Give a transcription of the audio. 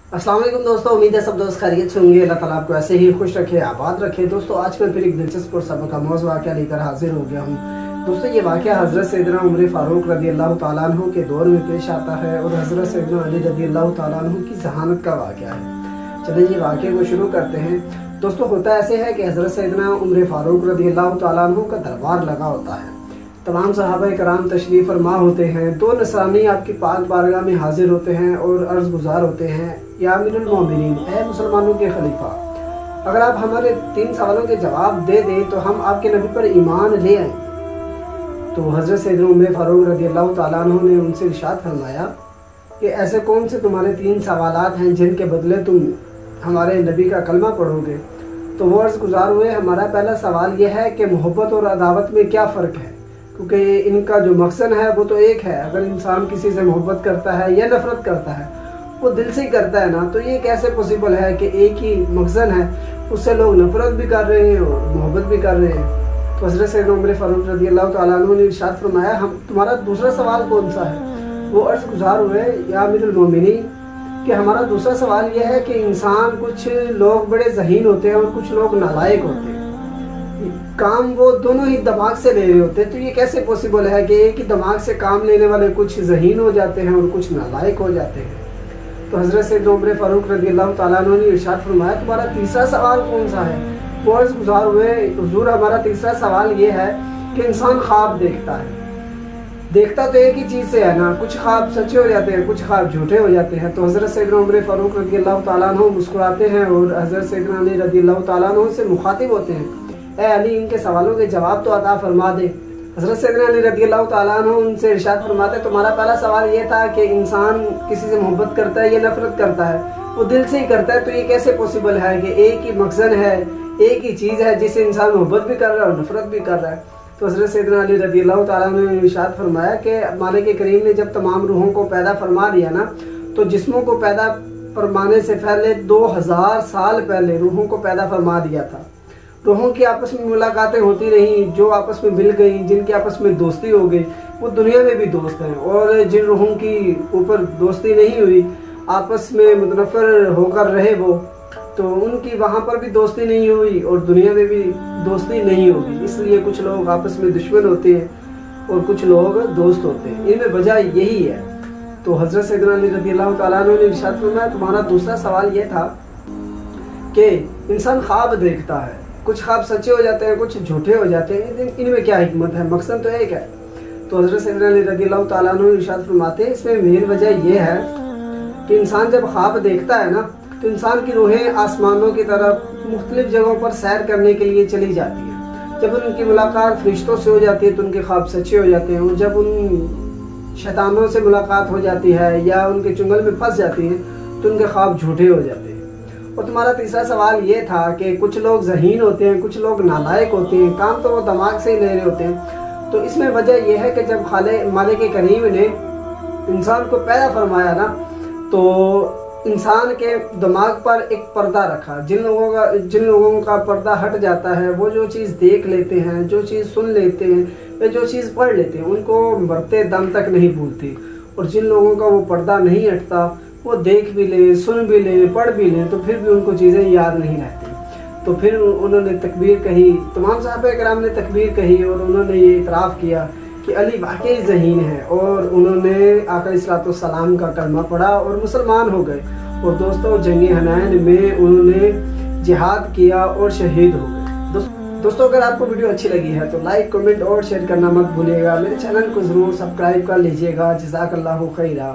अस्सलाम वालेकुम दोस्तों, उम्मीद है सब दोस्त खैरियत से होंगे। अल्लाह ताला आपको ऐसे ही खुश रखे, आबाद रखे। दोस्तों आज मैं फिर एक दिलचस्प और सबक आमोज़ वाक़या लेकर हाजिर हो गया हूँ। दोस्तों ये वाक़या हज़रत सैयदना उमर फारूक रज़ी अल्लाह तआला अन्हु के दौर में पेश आता है और हज़रत सैयदना अली रज़ी अल्लाह तआला अन्हु की ज़हानत का वाक़या है। चलिए ये वाक़े को शुरू करते हैं। दोस्तों होता ऐसे है कि हज़रत सैयदना उमर फारूक रज़ी अल्लाह तआला अन्हु का दरबार लगा होता है। तमाम सहाबा कराम तशरीफ़ फरमा होते हैं। दो नसरानी आपकी पाक बारगाह में हाजिर होते हैं और अर्ज़ गुज़ार होते हैं, या अमीरुल मोमिनीन, ऐ मुसलमानों के खलीफा, अगर आप हमारे 3 सवालों के जवाब दे दें तो हम आपके नबी पर ईमान ले आए। तो हज़रत सैयदना उमर फारूक रज़ी अल्लाह तआला अन्हु ने उनसे इरशाद फरमाया कि ऐसे कौन से तुम्हारे 3 सवालात हैं जिनके बदले तुम हमारे नबी का कलमा पढ़ोगे। तो वो अर्ज़ गुज़ार हुए, हमारा पहला सवाल यह है कि मोहब्बत और अदावत में क्या फ़र्क है, क्योंकि इनका जो मकसद है वो तो एक है। अगर इंसान किसी से मोहब्बत करता है या नफ़रत करता है, वो दिल से ही करता है ना, तो ये कैसे पॉसिबल है कि एक ही मकसद है, उससे लोग नफ़रत भी कर रहे हैं और मोहब्बत भी कर रहे हैं। तो हज़रत सैयदना उमर फारूक रज़ी अल्लाह तआला अन्हु ने इरशाद फरमाया, हम तुम्हारा दूसरा सवाल कौन सा है। वो अर्ज़ गुज़ार हुए, या अमीरुल मोमिनीन, कि हमारा दूसरा सवाल यह है कि इंसान, कुछ लोग बड़े ज़हीन होते हैं और कुछ लोग नालायक होते हैं। काम वो दोनों ही दिमाग से ले रहे होते हैं, तो ये कैसे पॉसिबल है कि एक ही दिमाग से काम लेने वाले कुछ ज़हीन हो जाते हैं और कुछ नालायक हो जाते हैं। तो हज़रत सैयदना उमर फारूक रज़ी अल्लाह तआला अन्हु ने इरशाद फरमाया, तुम्हारा तीसरा सवाल कौन सा है। वो अर्ज़ गुज़ार हुए, हुज़ूर हमारा तीसरा सवाल ये है कि इंसान ख्वाब देखता है। देखता तो एक ही चीज़ से है ना, कुछ ख्वाब सच्चे हो जाते हैं, कुछ ख्वाब झूठे हो जाते हैं। तो हज़रत सैयदना उमर फारूक रज़ी अल्लाह तआला अन्हु मुस्कुराते हैं और हज़रत सैयदना अली रज़ी अल्लाह तआला अन्हु से मुखातिब होते हैं, ए अली, इनके सवालों के जवाब तो अता फरमा दे। हज़रत सैयदना अली रज़ी अल्लाह तआला अन्हु उनसे इरशाद फरमाते, तुम्हारा पहला सवाल ये था कि इंसान किसी से मोहब्बत करता है या नफरत करता है, वो दिल से ही करता है, तो ये कैसे पॉसिबल है कि एक ही मकसद है, एक ही चीज़ है जिससे इंसान मोहब्बत भी कर रहा है और नफरत भी कर रहा है। तो हज़रत सैयदना अली रज़ी अल्लाह तआला अन्हु ने इरशाद फरमाया कि मालिक करीम ने जब तमाम रूहों को पैदा फरमा दिया ना, तो जिस्मों को पैदा फरमाने से पहले 2000 साल पहले रूहों को पैदा फरमा दिया था। रूहों की आपस में मुलाकातें होती रही, जो आपस में मिल गई, जिनकी आपस में दोस्ती हो गई, वो दुनिया में भी दोस्त हैं। और जिन रूहों की ऊपर दोस्ती नहीं हुई, आपस में मुतनफ़र होकर रहे वो, तो उनकी वहाँ पर भी दोस्ती नहीं हुई और दुनिया में भी दोस्ती नहीं होगी। इसलिए कुछ लोग आपस में दुश्मन होते हैं और कुछ लोग दोस्त होते हैं, इनमें वजह यही है। तो हज़रत सैयदना अली रज़ी अल्लाह तआला अन्हु ने इरशाद फरमाया, तुम्हारा दूसरा सवाल ये था कि इंसान ख्वाब देखता है, कुछ ख्वाब सच्चे हो जाते हैं, कुछ झूठे हो जाते हैं, इनमें क्या हिकमत है, मकसद तो एक है। तो हज़रत सैयदना अली रज़ी अल्लाह तआला अन्हु इरशाद फरमाते हैं, इसमें मेन वजह यह है कि इंसान जब ख्वाब देखता है ना, तो इंसान की रूहें आसमानों की तरफ मुख्तलिफ जगहों पर सैर करने के लिए चली जाती हैं। जब उनकी मुलाकात फरिश्तों से हो जाती है तो उनके ख्वाब सच्चे हो जाते हैं, और जब उन शैतानों से मुलाकात हो जाती है या उनके चुंगल में फंस जाती है तो उनके ख्वाब झूठे हो जाते हैं। और तुम्हारा तीसरा सवाल ये था कि कुछ लोग ज़हीन होते हैं, कुछ लोग नालायक होते हैं, काम तो वो दिमाग से ही ले रहे होते हैं। तो इसमें वजह यह है कि जब मालिक करीम ने इंसान को पैदा फरमाया ना, तो इंसान के दिमाग पर एक पर्दा रखा। जिन लोगों का पर्दा हट जाता है, वो जो चीज़ देख लेते हैं, जो चीज़ सुन लेते हैं या जो चीज़ पढ़ लेते हैं, उनको मरते दम तक नहीं भूलती। और जिन लोगों का वो पर्दा नहीं हटता, वो देख भी ले, सुन भी ले, पढ़ भी ले, तो फिर भी उनको चीज़ें याद नहीं रहती। तो फिर उन्होंने तकबीर कही, तमाम सहाबा कराम ने तकबीर कही और उन्होंने ये इतराफ़ किया कि अली वाकई ज़हीन है, और उन्होंने आका अलैहिस्सलाम का कलमा पढ़ा और मुसलमान हो गए। और दोस्तों जंग हनैन में उन्होंने जिहाद किया और शहीद हो गए। दोस्तों अगर आपको वीडियो अच्छी लगी है तो लाइक, कमेंट और शेयर करना मत भूलिएगा। मेरे चैनल को ज़रूर सब्सक्राइब कर लीजिएगा। जज़ाकल्लाहु खैरा।